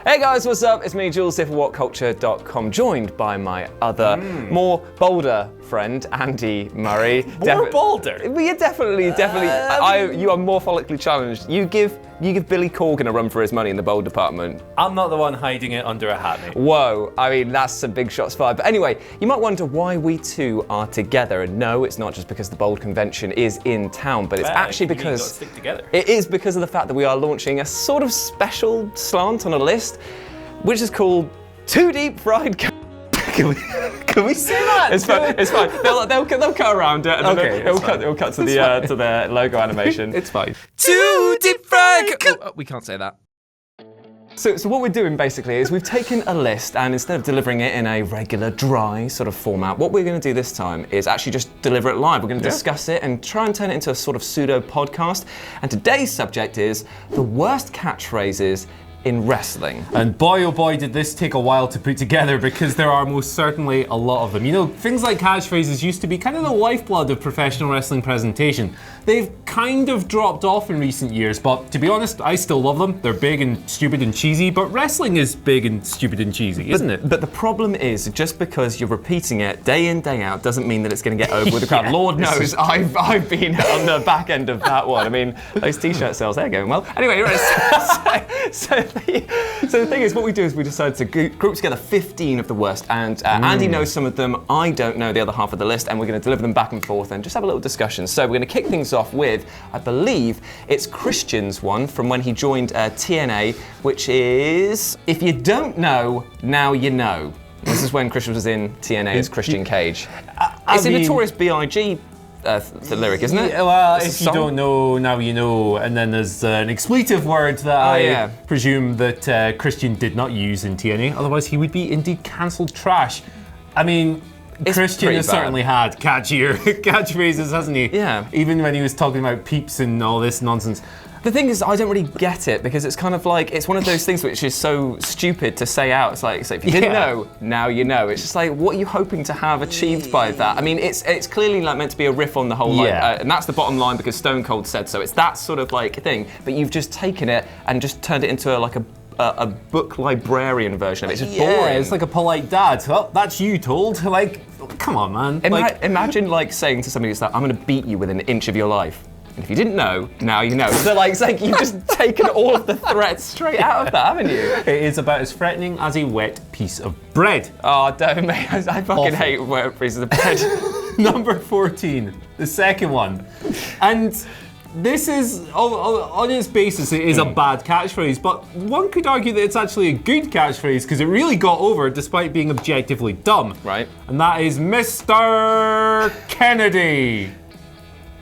Hey guys, what's up? It's me, Jules, here for WhatCulture.com, joined by my other, more bolder friend, Andy Murray. More bolder? Well, you're definitely. You are more follically challenged. You give Billy Corgan a run for his money in the bold department. I'm not the one hiding it under a hat, mate. Whoa, I mean, that's some big shots fired. But anyway, you might wonder why we two are together. And no, it's not just because the bold convention is in town, but it's actually because stick together. It is because of the fact that we are launching a sort of special slant on a list, which is called Too Deep Fried. Can we say that? It's fine. It's fine. They'll cut around it, and okay, it'll cut to the logo animation. It's fine. Too deep fried. We can't say that. So what we're doing basically is we've taken a list, and instead of delivering it in a regular dry sort of format, what we're going to do this time is actually just deliver it live. We're going to discuss it and try and turn it into a sort of pseudo podcast. And today's subject is the worst catchphrases in wrestling. And boy, oh boy, did this take a while to put together, because there are most certainly a lot of them. You know, things like catchphrases used to be kind of the lifeblood of professional wrestling presentation. They've kind of dropped off in recent years, but to be honest, I still love them. They're big and stupid and cheesy, but wrestling is big and stupid and cheesy, isn't it? But the problem is, just because you're repeating it day in, day out, doesn't mean that it's going to get over with the crowd. Lord knows, I've been on the back end of that one. I mean, those t-shirt sales, they're going well. Anyway, so the thing is, what we do is we decide to group together 15 of the worst, and Andy knows some of them, I don't know the other half of the list, and we're going to deliver them back and forth and just have a little discussion. So we're going to kick things off with, I believe, it's Christian's one from when he joined TNA, which is, if you don't know, now you know. This is when Christian was in TNA as Christian Cage. It's a Notorious B.I.G. The lyric, isn't it? Yeah, well, if you don't know, now you know. And then there's an expletive word that I presume that Christian did not use in TNA. Otherwise, he would be indeed cancelled trash. I mean, Christian has certainly had catchier catchphrases, hasn't he? Yeah. Even when he was talking about peeps and all this nonsense. The thing is, I don't really get it, because it's kind of like, it's one of those things which is so stupid to say out. It's like if you didn't know, now you know. It's just like, what are you hoping to have achieved by that? I mean, it's clearly like meant to be a riff on the whole, and that's the bottom line, because Stone Cold said so. It's that sort of like thing, but you've just taken it and just turned it into a book librarian version of it. It's just boring. It's like a polite dad. Well, that's you told. Like, come on, man. Imagine like saying to somebody, it's like, I'm going to beat you within an inch of your life. And if you didn't know, now you know. So like, it's like you've just taken all of the threats straight out of that, haven't you? It is about as threatening as a wet piece of bread. Oh, don't, mate. I fucking hate wet pieces of bread. Number 14, the second one. And this is, on its basis, it is a bad catchphrase, but one could argue that it's actually a good catchphrase, because it really got over despite being objectively dumb. Right. And that is Mr. Kennedy.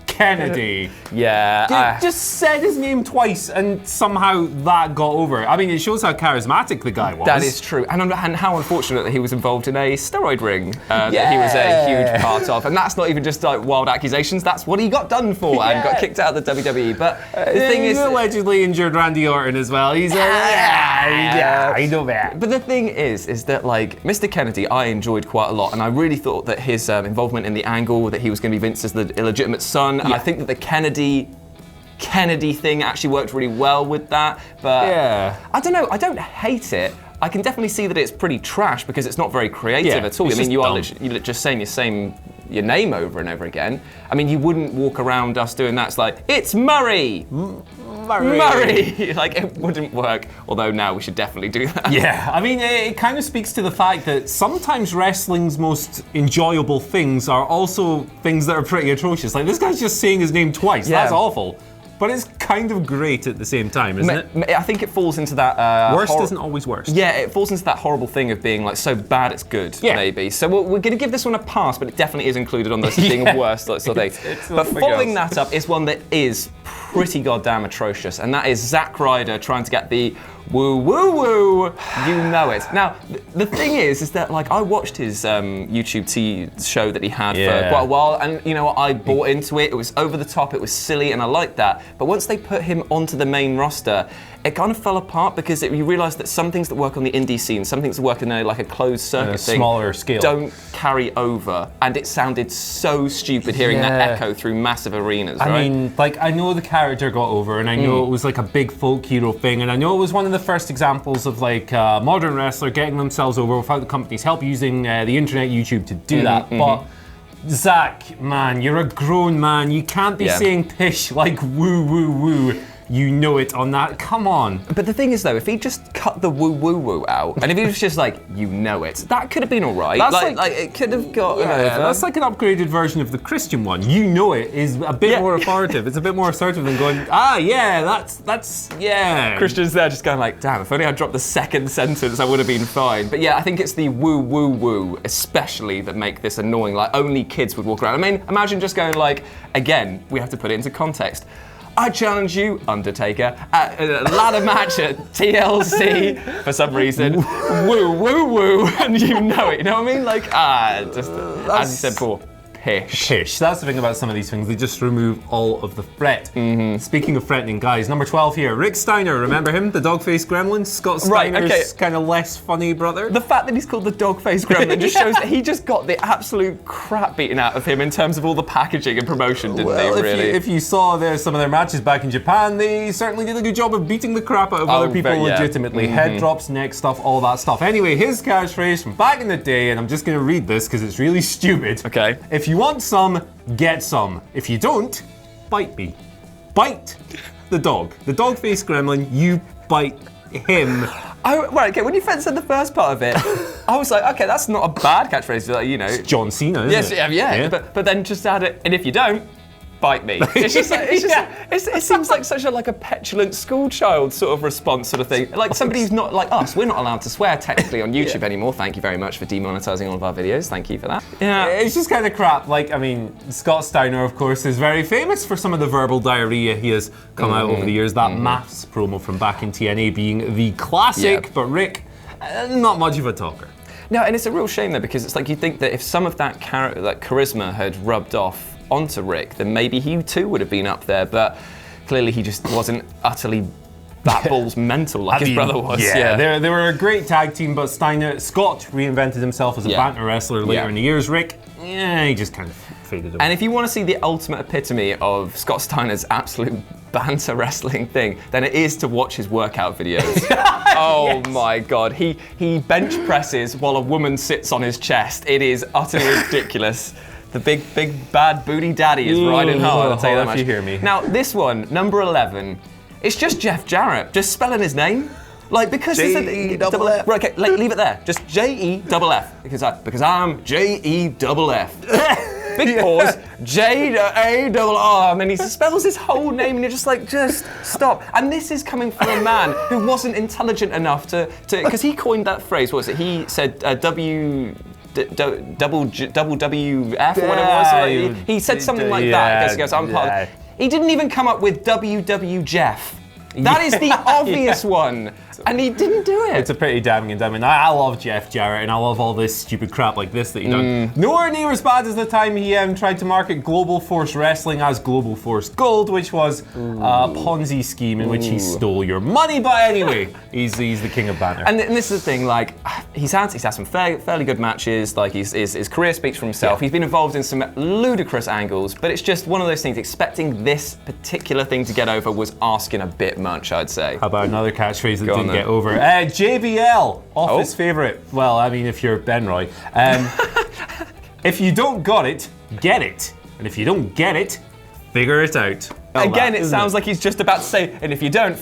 Kennedy. Yeah. Just said his name twice and somehow that got over. I mean, it shows how charismatic the guy was. That is true. And how unfortunate that he was involved in a steroid ring that he was a huge part of. And that's not even just like wild accusations, that's what he got done for and got kicked out of the WWE. But the thing is, allegedly injured Randy Orton as well. He's I know that. But the thing is that like Mr. Kennedy, I enjoyed quite a lot, and I really thought that his involvement in the angle that he was going to be Vince as the illegitimate son, and I think that the Kennedy thing actually worked really well with that. But I don't know. I don't hate it. I can definitely see that it's pretty trash because it's not very creative at all. I mean, you're just saying your name over and over again. I mean, you wouldn't walk around us doing that. It's like, it's Murray. Murray. Like, it wouldn't work. Although now we should definitely do that. Yeah, I mean, it kind of speaks to the fact that sometimes wrestling's most enjoyable things are also things that are pretty atrocious. Like, this guy's just saying his name twice. That's awful. But it's kind of great at the same time, isn't it? I think it falls into that... worst isn't always worst. Yeah, it falls into that horrible thing of being like so bad it's good, maybe. So we're going to give this one a pass, but it definitely is included on the thing of worst sort of thing. But following that up is one that is pretty goddamn atrocious, and that is Zack Ryder trying to get the woo woo woo, you know it. Now, the thing is that like I watched his YouTube show that he had for quite a while, and you know I bought into it. It was over the top, it was silly, and I liked that. But once they put him onto the main roster, it kind of fell apart because you realise that some things that work on the indie scene, some things that work in a closed circuit thing, smaller scale, don't carry over. And it sounded so stupid hearing that echo through massive arenas, right? I mean, like, I know the character got over, and I know it was like a big folk hero thing, and I know it was one of the first examples of like a modern wrestler getting themselves over without the company's help, using the internet, YouTube to do that. But Zach, man, you're a grown man. You can't be saying pish like woo woo woo. You know it on that. Come on. But the thing is, though, if he just cut the woo woo woo out, and if he was just like, you know it, that could have been all right. That's like it could have got. That's like an upgraded version of the Christian one. You know it is a bit more authoritative. It's a bit more assertive than going, that's. Christian's there just going like, damn, if only I dropped the second sentence, I would have been fine. But yeah, I think it's the woo woo woo, especially, that make this annoying. Like, only kids would walk around. I mean, imagine just going like, again, we have to put it into context. I challenge you, Undertaker, at a ladder match at TLC for some reason. Woo, woo, woo, and you know it. You know what I mean? Like, just as you said before, pish. Pish. That's the thing about some of these things. They just remove all of the threat. Speaking of threatening guys, number 12 here, Rick Steiner. Remember him? The dog-faced gremlin? Scott Steiner's kind of less funny brother. The fact that he's called the dog-faced gremlin just shows that he just got the absolute crap beaten out of him in terms of all the packaging and promotion, didn't he, really? If you saw some of their matches back in Japan, they certainly did a good job of beating the crap out of other people legitimately. Head drops, neck stuff, all that stuff. Anyway, his catchphrase from back in the day, and I'm just going to read this because it's really stupid. Okay. If you want some, get some. If you don't, bite me. Bite the dog. The dog-faced gremlin, you bite him. Right, okay, when you said the first part of it, I was like, okay, that's not a bad catchphrase, like, you know. It's John Cena, isn't it? Yeah. But then just add it, and if you don't, bite me. It's just, it seems like such a petulant school child sort of response sort of thing. Like somebody who's not like us. We're not allowed to swear technically on YouTube anymore. Thank you very much for demonetizing all of our videos. Thank you for that. Yeah, it's just kind of crap. Like, I mean, Scott Steiner, of course, is very famous for some of the verbal diarrhea he has come out over the years. That maths promo from back in TNA being the classic, but Rick, not much of a talker. No, and it's a real shame though, because it's like you think that if some of that charisma had rubbed off onto Rick, then maybe he too would have been up there, but clearly he just wasn't utterly bat balls mental like his brother was. Yeah, they were a great tag team, but Scott reinvented himself as a banter wrestler later in the years. Rick, he just kind of faded away. And if you want to see the ultimate epitome of Scott Steiner's absolute banter wrestling thing, then it is to watch his workout videos. Oh my God, he bench presses while a woman sits on his chest. It is utterly ridiculous. The big bad booty daddy is riding hard, I'll tell you that much. You hear me. Now, this one, number 11, it's just Jeff Jarrett, just spelling his name. Like, because J-E-double-F. Right, okay, leave it there. Just J-E-double-F, because I'm J-E-double-F. Big pause, J-A-double-R, and then he spells his whole name, and you're just like, just stop. And this is coming from a man who wasn't intelligent enough to, because he coined that phrase, what was it? He said double WF or whatever it was. He said something like that. He goes, I'm part of. He didn't even come up with WW Jeff. That is the obvious one. And he didn't do it. It's a pretty damning indictment. I love Jeff Jarrett, and I love all this stupid crap like this that he done. Nowhere near as bad as the time he tried to market Global Force Wrestling as Global Force Gold, which was a Ponzi scheme in which he stole your money. But anyway, he's the king of banter. And this is the thing, like, he's had some fairly good matches. Like, his career speaks for himself. He's been involved in some ludicrous angles, but it's just one of those things. Expecting this particular thing to get over was asking a bit much, I'd say. How about another catchphrase that didn't get over? JBL, office favorite. Well, I mean, if you're Ben Roy. If you don't got it, get it. And if you don't get it, figure it out. Again, it sounds like he's just about to say, and if you don't,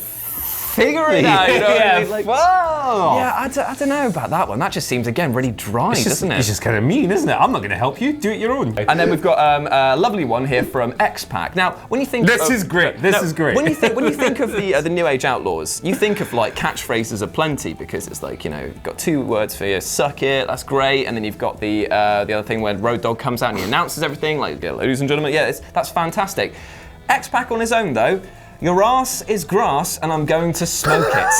figure it out. You know what I mean? Like, whoa! Yeah, I don't know about that one. That just seems, again, really dry, doesn't it? It's just kind of mean, isn't it? I'm not going to help you. Do it your own. And then we've got a lovely one here from X-Pac. Now, when you think this is great. When you think of the New Age Outlaws, you think of like catchphrases aplenty because it's like, you know, got 2 words for you. Suck it. That's great. And then you've got the other thing where Road Dogg comes out and he announces everything. Like, ladies and gentlemen, that's fantastic. X-Pac on his own though. Your ass is grass and I'm going to smoke it.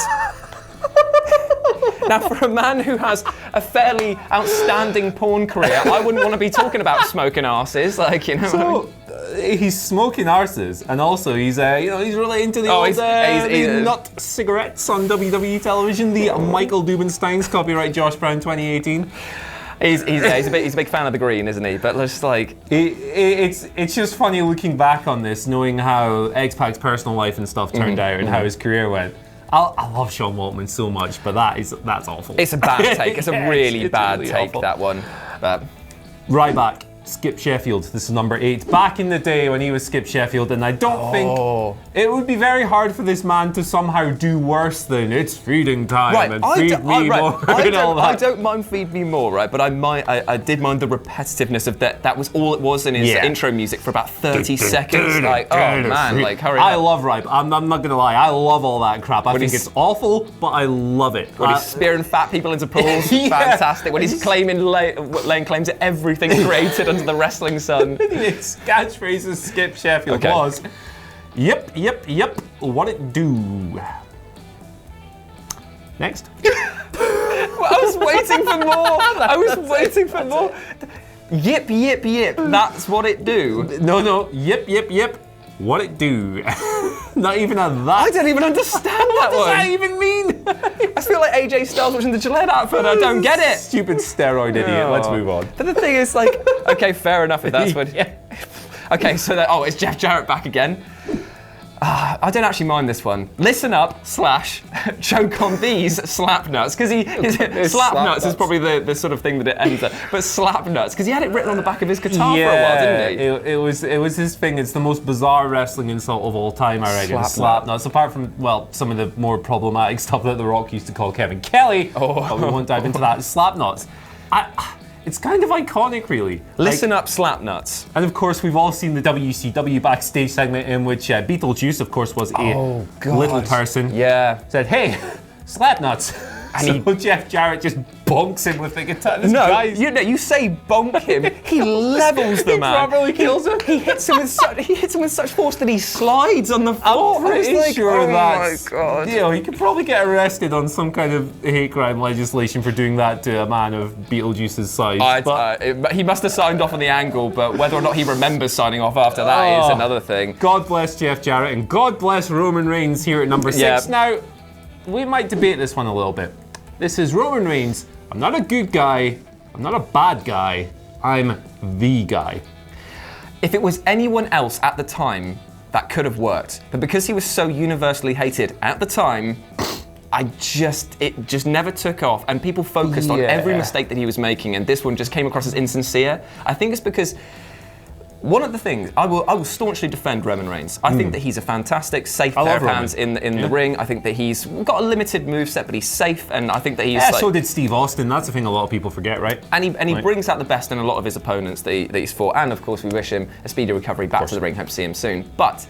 Now, for a man who has a fairly outstanding porn career, I wouldn't want to be talking about smoking asses, like, you know. So, he's smoking arses, and also he's he's really into the nut cigarettes on WWE television. The Michael Dubinstein's copyright Josh Brown 2018. He's a big fan of the green, isn't he? But just like it's just funny looking back on this, knowing how X-Pac's personal life and stuff turned out and how his career went. I love Sean Waltman so much, but that's awful. It's a bad take. It's a really bad take, awful. that one. But Ryback, Skip Sheffield. This is number 8. Back in the day when he was Skip Sheffield, and I don't think it would be very hard for this man to somehow do worse than "It's feeding time" and "Feed me more" and all that. I don't mind "Feed Me More," right? But I did mind the repetitiveness of that. That was all it was in his intro music for about 30 seconds. Like, oh man, like hurry up. I love Ryback. I'm not gonna lie. I love all that crap. I think it's awful, but I love it. When he's spearing fat people into pools, fantastic. When he's laying claim to everything created under the wrestling sun. His catchphrases Skip Sheffield was, yep, what it do. Next. I was waiting for more. I was waiting for more. Yip. That's what it do. No. Yip. What it do. Not even a that. I don't even understand that one. What does that even mean? I feel like AJ Styles watching the Gillette outfit. I don't get it. Stupid steroid idiot. Let's move on. But the thing is, like, okay, fair enough if that's what. Okay, so it's Jeff Jarrett back again. I don't actually mind this one. Listen up / choke on these slap nuts, because slap nuts is probably the sort of thing that it ends at. But slap nuts, because he had it written on the back of his guitar for a while, didn't he? It was his thing. It's the most bizarre wrestling insult of all time, I reckon. Slap nuts. Apart from some of the more problematic stuff that The Rock used to call Kevin Kelly. But we won't dive into that. Slap nuts. It's kind of iconic, really. Listen up, slap nuts. And of course, we've all seen the WCW backstage segment in which Beetlejuice, of course, was a little person. Yeah. Said, "Hey, slap nuts." And so Jeff Jarrett just bonks him with the guitar. You say bonk him. He levels the man. He properly kills him. He hits him with such force that he slides on the floor. I'm pretty sure that's. Oh my god. He could probably get arrested on some kind of hate crime legislation for doing that to a man of Beetlejuice's size. He must have signed off on the angle, but whether or not he remembers signing off after that is another thing. God bless Jeff Jarrett and God bless Roman Reigns here at number 6. Now, we might debate this one a little bit. This is Roman Reigns. I'm not a good guy. I'm not a bad guy. I'm the guy. If it was anyone else at the time, that could have worked. But because he was so universally hated at the time, it just never took off. And people focused on every mistake that he was making, and this one just came across as insincere. I think it's because one of the things, I will staunchly defend Roman Reigns. I think that he's a fantastic, safe pair of hands in the ring. I think that he's got a limited moveset, but he's safe, and I think that he's so did Steve Austin. That's the thing a lot of people forget, right? And he brings out the best in a lot of his opponents that he's fought. And of course, we wish him a speedy recovery back to the ring. Hope to see him soon. But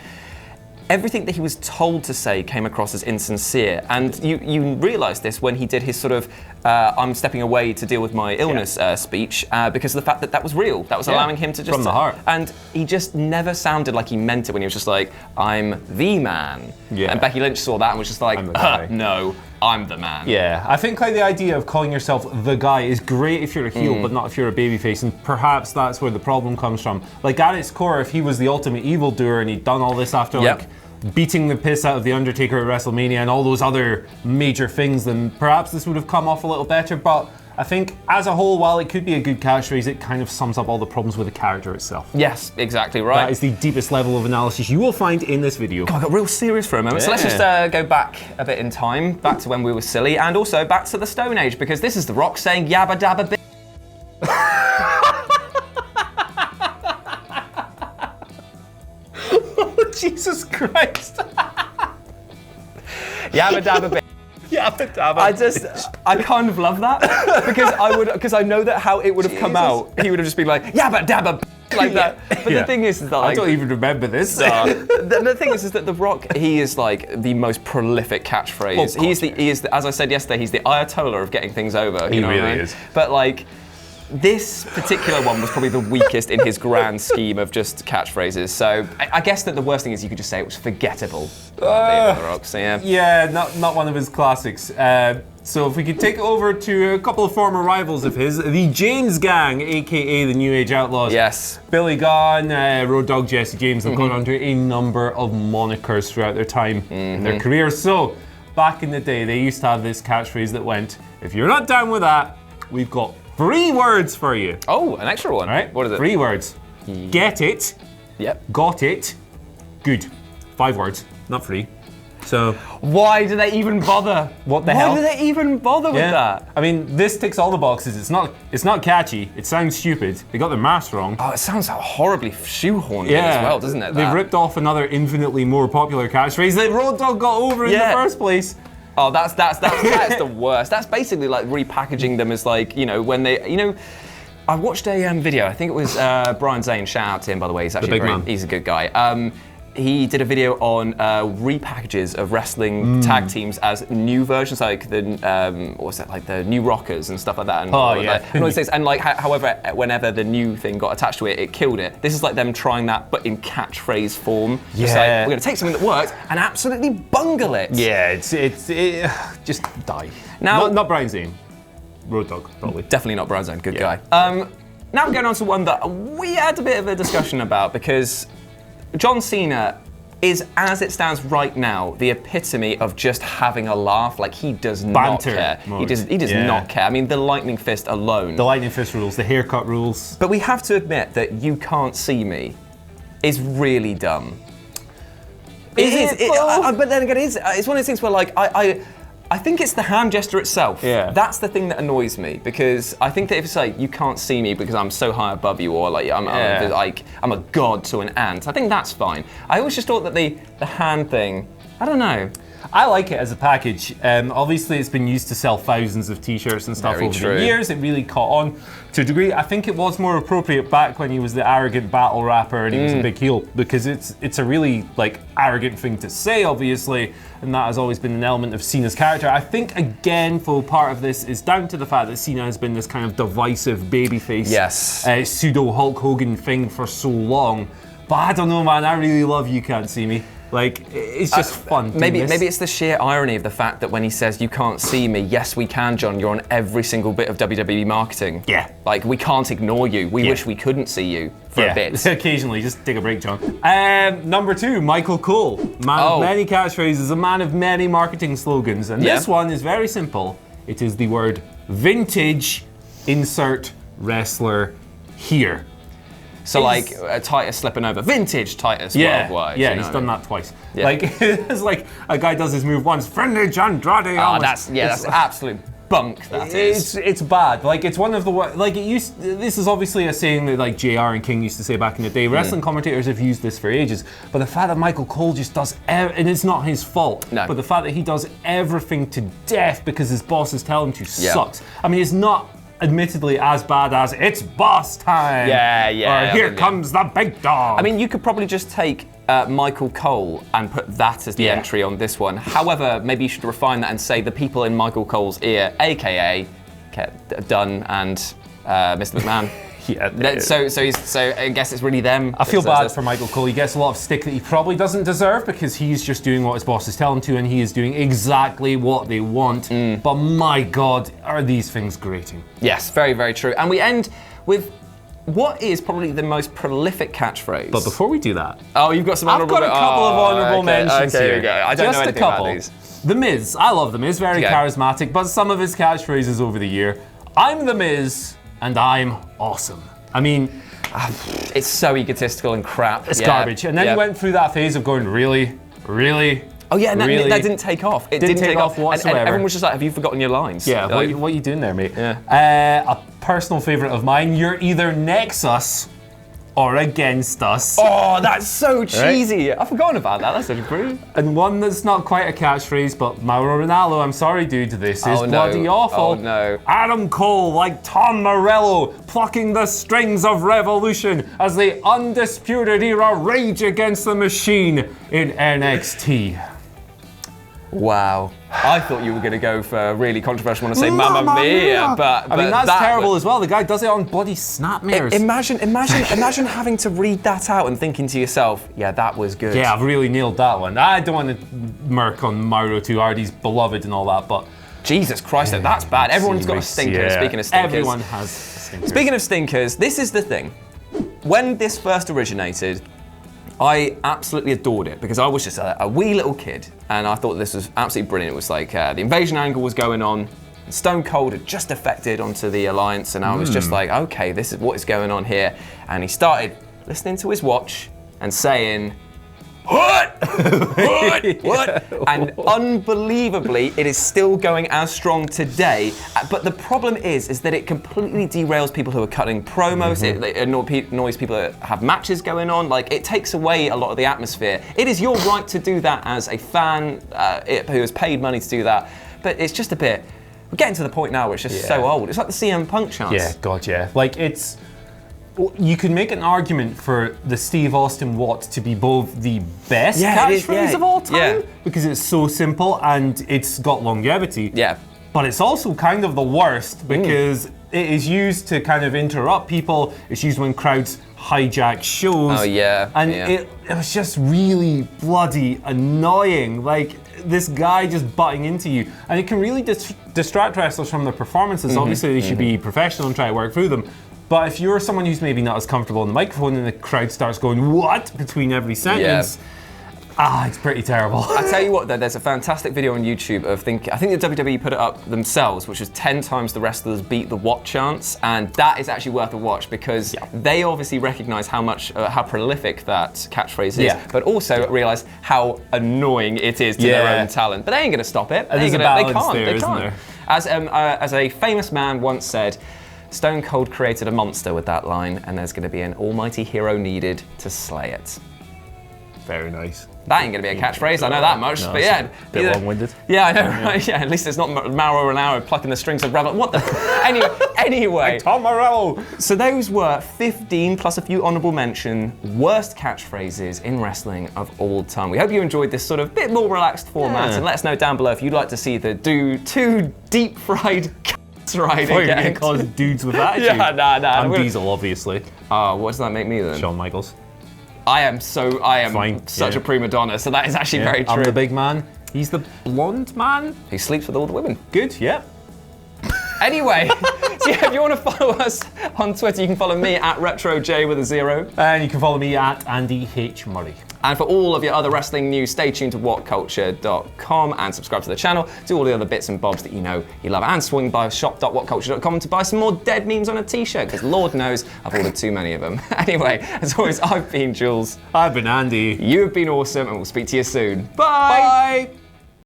everything that he was told to say came across as insincere. And you realise this when he did his sort of I'm stepping away to deal with my illness speech, because of the fact that was real. That was allowing him to just... From the heart. And he just never sounded like he meant it when he was just like, I'm the man. Yeah. And Becky Lynch saw that and was just like, no, I'm the man. Yeah, I think like the idea of calling yourself the guy is great if you're a heel, but not if you're a babyface, and perhaps that's where the problem comes from. Like at its core, if he was the ultimate evildoer and he'd done all this after like beating the piss out of The Undertaker at WrestleMania and all those other major things, then perhaps this would have come off a little better. But I think as a whole, while it could be a good catchphrase, it kind of sums up all the problems with the character itself. Yes, exactly right. That is the deepest level of analysis you will find in this video. God, I got real serious for a moment. So let's just go back a bit in time, back to when we were silly, and also back to the Stone Age, because this is The Rock saying yabba dabba bit. Jesus Christ. Yabba dabba bit. Yabba dabba. I kind of love that because I know that how it would have come out. He would have just been like yabba dabba like that. But the thing is that I don't even remember this. The thing is that The Rock, he is like the most prolific catchphrase. He is the, as I said yesterday, he's the Ayatollah of getting things over. He really is. But like, this particular one was probably the weakest in his grand scheme of just catchphrases. So I guess that the worst thing is you could just say it was forgettable. The Rock, so yeah, not one of his classics. So if we could take it over to a couple of former rivals of his, the James Gang, aka the New Age Outlaws. Yes. Billy Gunn, Road Dogg Jesse James have gone under a number of monikers throughout their time in their careers. So back in the day, they used to have this catchphrase that went, if you're not down with that, we've got 3 words for you. Oh, an extra one. All right? What is it? 3 words. Get it. Yep. Got it. Good. 5 words, not 3. So why do they even bother? What the hell? Why do they even bother with that? I mean, this ticks all the boxes. It's not catchy. It sounds stupid. They got their maths wrong. Oh, it sounds horribly shoehorned as well, doesn't it? They've ripped off another infinitely more popular catchphrase that Road Dogg got over in the first place. Oh, that's the worst. That's basically like repackaging them as like, you know, when they, you know, I watched a video. I think it was Brian Zane. Shout out to him, by the way. He's actually he's a good guy. He did a video on repackages of wrestling tag teams as new versions, like the what's that, like the New Rockers and stuff like that. And all these things. And like, however, whenever the new thing got attached to it, it killed it. This is like them trying that, but in catchphrase form. Just like, we're gonna take something that worked and absolutely bungle it. Yeah, it's just die. Now, not Brian Zane. Road Dogg, probably. Definitely not Brian Zane. Good guy. Now we're going on to one that we had a bit of a discussion about, because John Cena is, as it stands right now, the epitome of just having a laugh. Like, he does not care. He does not care. I mean, the lightning fist alone. The lightning fist rules, the haircut rules. But we have to admit that "you can't see me" is really dumb. It is. But then again, it's one of those things where, like, I think it's the hand gesture itself. Yeah. That's the thing that annoys me, because I think that if it's like, you can't see me because I'm so high above you, or like I'm a god to an ant, I think that's fine. I always just thought that the hand thing, I don't know. I like it as a package. Obviously, it's been used to sell thousands of T-shirts and stuff over the years. It really caught on to a degree. I think it was more appropriate back when he was the arrogant battle rapper and he was a big heel, because it's a really like arrogant thing to say, obviously, and that has always been an element of Cena's character. I think again, full part of this is down to the fact that Cena has been this kind of divisive babyface, pseudo Hulk Hogan thing for so long. But I don't know, man. I really love "You Can't See Me." Like, it's just fun. Maybe it's the sheer irony of the fact that when he says, "You can't see me," yes, we can, John. You're on every single bit of WWE marketing. Yeah. Like, we can't ignore you. We wish we couldn't see you for a bit. Occasionally, just take a break, John. Number 2, Michael Cole. Man of many catchphrases, a man of many marketing slogans. And this one is very simple. It is the word vintage, insert wrestler here. So like Titus slipping over, vintage Titus worldwide. Yeah, he's done that twice. Yeah. Like, it's like a guy does his move once, vintage Andrade. Oh, that's absolute bunk. That is. It's bad. Like, it's one of the like it used. This is obviously a saying that like JR and King used to say back in the day. Wrestling commentators have used this for ages. But the fact that Michael Cole just does, and it's not his fault. No. But the fact that he does everything to death because his bosses tell him to sucks. I mean, it's not admittedly as bad as "it's boss time." Or "here comes the big dog." I mean, you could probably just take Michael Cole and put that as the entry on this one. However, maybe you should refine that and say the people in Michael Cole's ear, aka Dunn and Mr. McMahon. So I guess it's really them. I feel bad for Michael Cole. He gets a lot of stick that he probably doesn't deserve, because he's just doing what his bosses tell him to, and he is doing exactly what they want. But my God, are these things grating? Yes, very, very true. And we end with what is probably the most prolific catchphrase. But before we do that, you've got some honorable. I've got a couple of honorable mentions here. Here we go. I don't know anything about these. The Miz. I love The Miz. Very charismatic, but some of his catchphrases over the year. "I'm The Miz, and I'm awesome." I mean, it's so egotistical and crap. It's garbage. And then he went through that phase of going, really? Oh yeah, and that didn't take off. It didn't take off whatsoever. And everyone was just like, "Have you forgotten your lines?" Yeah, like, what are you doing there, mate? Yeah. A personal favourite of mine, "You're either Nexus or against us." Oh, that's so cheesy. I've forgotten about that. That's such a brilliant. And one that's not quite a catchphrase, but Mauro Ranallo, I'm sorry, dude, this is bloody awful. Oh no. "Adam Cole, like Tom Morello, plucking the strings of revolution as the Undisputed Era rage against the machine in NXT." Wow. I thought you were going to go for a really controversial one and say Mamma Mia, but I mean, that's terrible as well. The guy does it on bloody snapmares. Imagine having to read that out and thinking to yourself, yeah, that was good. Yeah, I've really nailed that one. I don't want to murk on Mauro too hard. He's beloved and all that, but Jesus Christ, that's bad. Everyone's got a stinker, speaking of stinkers. Everyone has stinkers. Speaking of stinkers, this is the thing. When this first originated, I absolutely adored it because I was just a wee little kid and I thought this was absolutely brilliant. It was like the invasion angle was going on. Stone Cold had just defected onto the Alliance and I was just like, okay, this is what is going on here. And he started listening to his watch and saying, what? What? And unbelievably, it is still going as strong today. But the problem is that it completely derails people who are cutting promos. It annoys people that have matches going on. Like, it takes away a lot of the atmosphere. It is your right to do that as a fan who has paid money to do that. But it's just a bit. We're getting to the point now where it's just so old. It's like the CM Punk chance. Yeah, God, yeah. Like, it's. You could make an argument for the Steve Austin What to be both the best catchphrase of all time because it's so simple and it's got longevity. Yeah. But it's also kind of the worst because it is used to kind of interrupt people. It's used when crowds hijack shows. Oh, yeah. And it was just really bloody annoying. Like, this guy just butting into you. And it can really distract wrestlers from their performances. Obviously, they should be professional and try to work through them. But if you're someone who's maybe not as comfortable on the microphone and the crowd starts going, what? Between every sentence, it's pretty terrible. I tell you what though, there's a fantastic video on YouTube of I think the WWE put it up themselves, which was 10 times the wrestlers beat the what chance, and that is actually worth a watch because they obviously recognize how prolific that catchphrase is, but also realize how annoying it is to their own talent. But they ain't gonna stop it. There's a balance there, isn't there? As a famous man once said, Stone Cold created a monster with that line, and there's going to be an almighty hero needed to slay it. Very nice. That ain't going to be a catchphrase, I know that much, but a bit long-winded. Yeah, I know, right? Yeah, at least it's not Mauro Ranallo plucking the strings of Revel. What the? Anyway. Like Tom Morello. So those were 15 plus a few honourable mention worst catchphrases in wrestling of all time. We hope you enjoyed this sort of bit more relaxed format, and let us know down below if you'd like to see the two deep-fried Riding cause dudes with attitude. Nah. I'm Diesel, obviously. What does that make me then? Shawn Michaels. I am such a prima donna, so that is actually very true. I'm the big man. He's the blonde man. Who sleeps with all the women. Good, yeah. Anyway, so if you want to follow us on Twitter, you can follow me at RetroJ with a 0. And you can follow me at Andy H. Murray. And for all of your other wrestling news, stay tuned to WhatCulture.com and subscribe to the channel. Do all the other bits and bobs that you know you love. And swing by shop.whatculture.com to buy some more dead memes on a t-shirt, because Lord knows I've ordered too many of them. Anyway, as always, I've been Jules. I've been Andy. You have been awesome, and we'll speak to you soon. Bye! Bye!